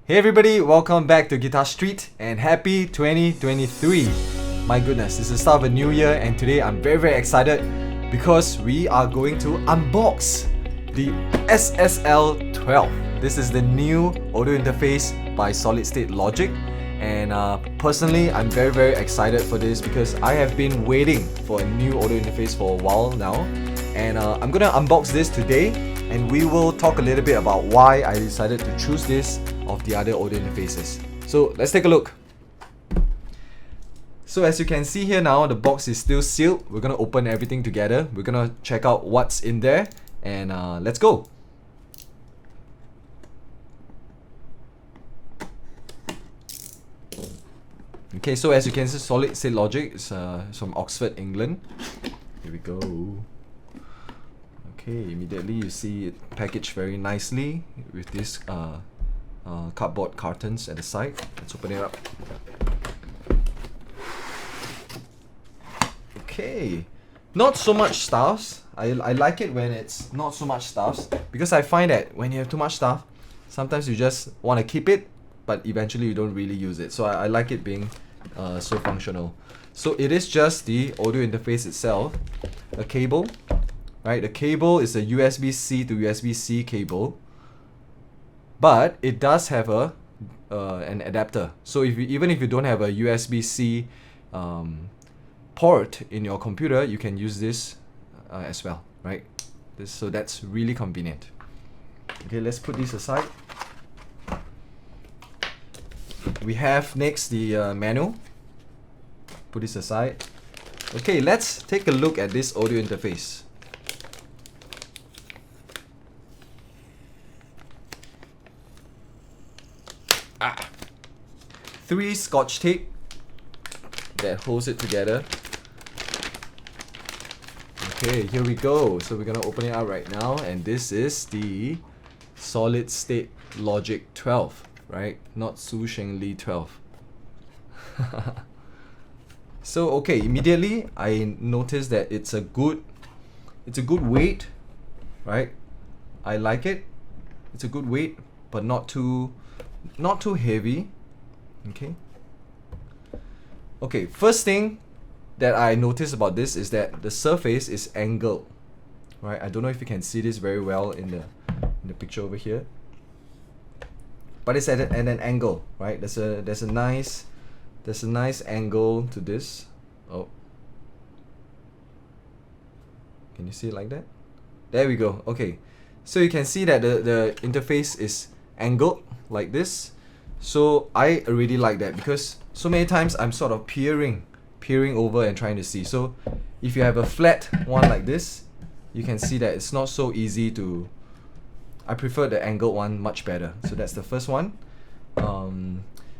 Hey everybody, welcome back to Guitar Street and happy 2023. My goodness, it's the start of a new year and today I'm very excited because we are going to unbox the SSL 12. This is the new audio interface by Solid State Logic, and personally I'm very excited for this because I have been waiting for a new audio interface for a while now, and I'm gonna unbox this today and we will talk a little bit about why I decided to choose this of the other audio interfaces. So let's take a look. So as you can see here now, the box is still sealed. We're gonna open everything together. We're gonna check out what's in there, and let's go. Okay, so as you can see, Solid State Logic is from Oxford, England. Here we go. Okay, immediately you see it packaged very nicely with this cardboard cartons at the side. Let's open it up. Okay, not so much stuffs. I like it when it's not so much stuffs, because I find that when you have too much stuff, sometimes you just want to keep it, but eventually you don't really use it. So I like it being so functional. So it is just the audio interface itself, a cable, right? The cable is a USB-C to USB-C cable, but it does have a an adapter. So even if you don't have a USB-C port in your computer, you can use this as well, right? So that's really convenient. Okay, let's put this aside. We have next the manual. Put this aside. Okay, let's take a look at this audio interface. Three scotch tape that holds it together. Okay, here we go. So we're gonna open it up right now, and this is the Solid State Logic 12, right? Not Su Sheng Li 12. So okay, immediately I noticed that it's a good weight, right? I like it. It's a good weight, but not too heavy. Okay, first thing that I noticed about this is that the surface is angled, right? I don't know if you can see this very well in the picture over here, but it's at an angle, right? There's a nice angle to this. Oh, can you see it like that? There we go. Okay, so you can see that the interface is angled like this. So I really like that, because so many times I'm sort of peering over and trying to see. So if you have a flat one like this, you can see that it's not so easy to. I prefer the angled one much better. So that's the first one.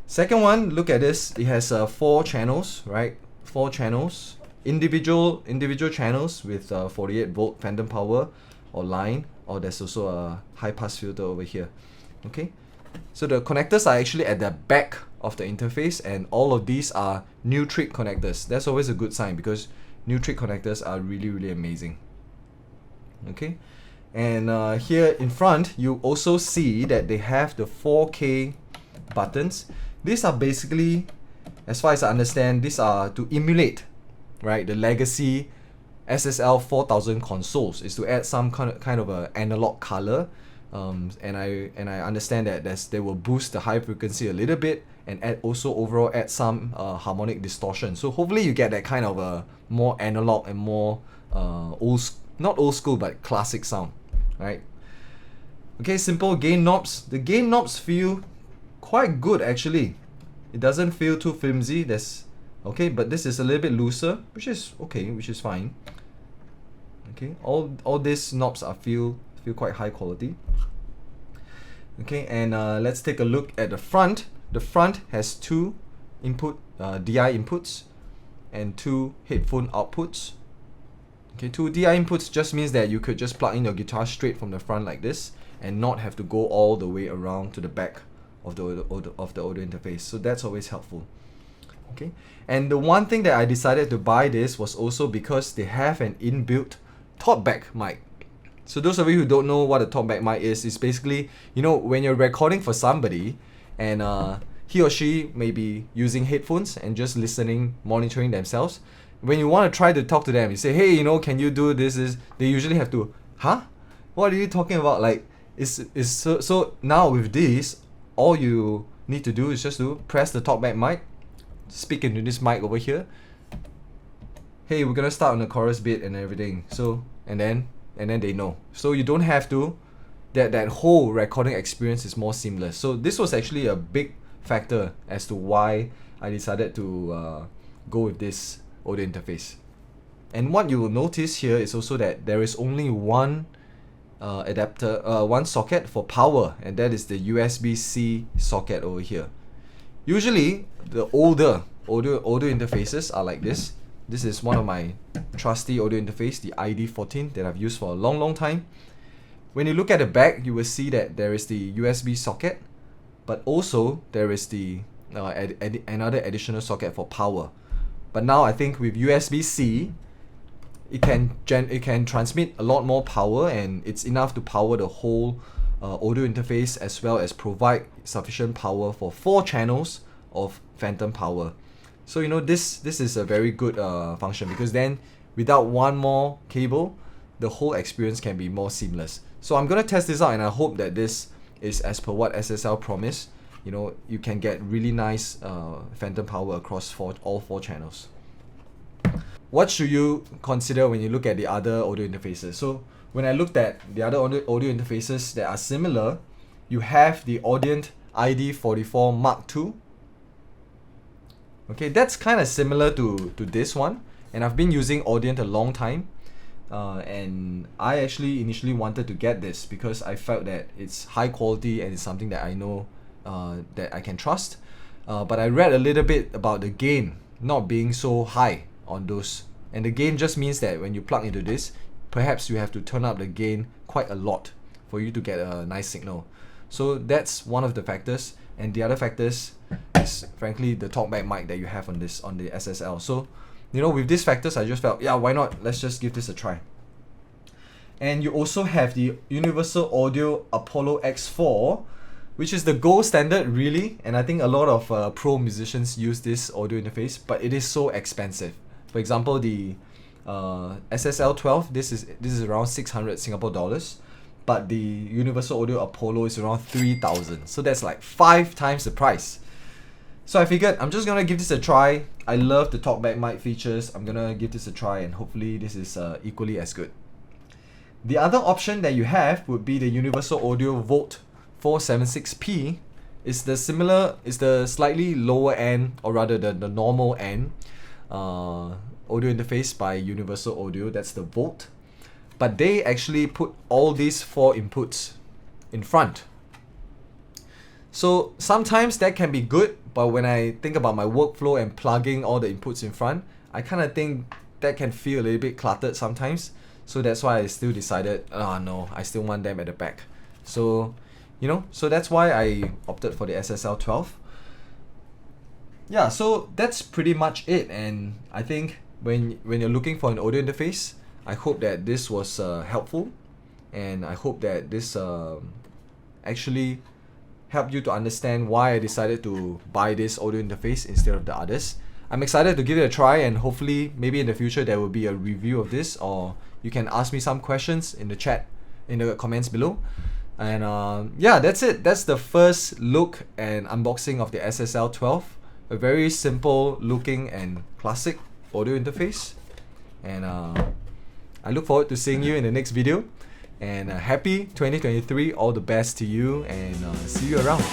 Second one, look at this. It has 4 channels, right? 4 channels, individual channels with 48 volt phantom power or line, or there's also a high pass filter over here. Okay. So the connectors are actually at the back of the interface, and all of these are new trick connectors. That's always a good sign, because new trick connectors are really amazing. Okay, and here in front you also see that they have the 4K buttons. These are basically, as far as I understand, these are to emulate, right, the legacy SSL 4000 consoles, is to add some kind of a analog color. And I understand that they will boost the high frequency a little bit, and also overall add some harmonic distortion. So hopefully you get that kind of a more analog and more not old school but classic sound, right? Okay, simple gain knobs. The gain knobs feel quite good actually. It doesn't feel too flimsy. Okay, but this is a little bit looser, which is okay, which is fine. Okay, all these knobs feel quite high quality. Okay, and let's take a look at the front. The front has 2 DI inputs and 2 headphone outputs. Okay, 2 DI inputs just means that you could just plug in your guitar straight from the front like this and not have to go all the way around to the back of the audio interface. So that's always helpful. Okay, and the one thing that I decided to buy this was also because they have an inbuilt Talkback mic. So those of you who don't know what a Talkback mic is, it's basically, you know, when you're recording for somebody and he or she may be using headphones and just listening, monitoring themselves. When you want to try to talk to them, you say, hey, you know, can you do this? They usually have to, huh? What are you talking about? Like, so now with this, all you need to do is just to press the talkback mic, speak into this mic over here. Hey, we're gonna start on the chorus bit and everything. So, and then they know. So you don't have to, that whole recording experience is more seamless. So this was actually a big factor as to why I decided to go with this audio interface. And what you will notice here is also that there is only one adapter, one socket for power, and that is the USB-C socket over here. Usually the older audio interfaces are like this. This is one of my trusty audio interface, the ID14, that I've used for a long time. When you look at the back, you will see that there is the USB socket, but also there is the another additional socket for power. But now I think with USB-C, it can transmit a lot more power, and it's enough to power the whole audio interface, as well as provide sufficient power for 4 channels of phantom power. So you know, this is a very good function, because then without one more cable, the whole experience can be more seamless. So I'm gonna test this out, and I hope that this is as per what SSL promised. You know, you can get really nice phantom power across all 4 channels. What should you consider when you look at the other audio interfaces? So when I looked at the other audio interfaces that are similar, you have the Audient ID44 Mark II. Okay, that's kind of similar to this one, and I've been using Audient a long time, and I actually initially wanted to get this because I felt that it's high quality and it's something that I know that I can trust. But I read a little bit about the gain not being so high on those, and the gain just means that when you plug into this, perhaps you have to turn up the gain quite a lot for you to get a nice signal. So that's one of the factors, and the other factors is frankly the talkback mic that you have on the SSL. So you know, with these factors, I just felt, yeah, why not, let's just give this a try. And you also have the Universal Audio Apollo X4, which is the gold standard really, and I think a lot of pro musicians use this audio interface, but it is so expensive. For example, the SSL 12, this is around 600 Singapore dollars, but the Universal Audio Apollo is around 3,000, so that's like 5 times the price. So I figured I'm just gonna give this a try. I love the talkback mic features. I'm gonna give this a try, and hopefully this is equally as good. The other option that you have would be the Universal Audio Volt 476p. It's the slightly lower end, or rather the normal end audio interface by Universal Audio. That's the Volt, but they actually put all these 4 inputs in front. So sometimes that can be good, but when I think about my workflow and plugging all the inputs in front, I kind of think that can feel a little bit cluttered sometimes. So that's why I still decided, oh no, I still want them at the back. So, you know, so that's why I opted for the SSL 12. Yeah, so that's pretty much it. And I think when you're looking for an audio interface, I hope that this was helpful, and I hope that this actually help you to understand why I decided to buy this audio interface instead of the others. I'm excited to give it a try, and hopefully maybe in the future there will be a review of this, or you can ask me some questions in the chat, in the comments below. And yeah, that's it. That's the first look and unboxing of the SSL 12. A very simple looking and classic audio interface. And I look forward to seeing you in the next video. And happy 2023, all the best to you, and see you around.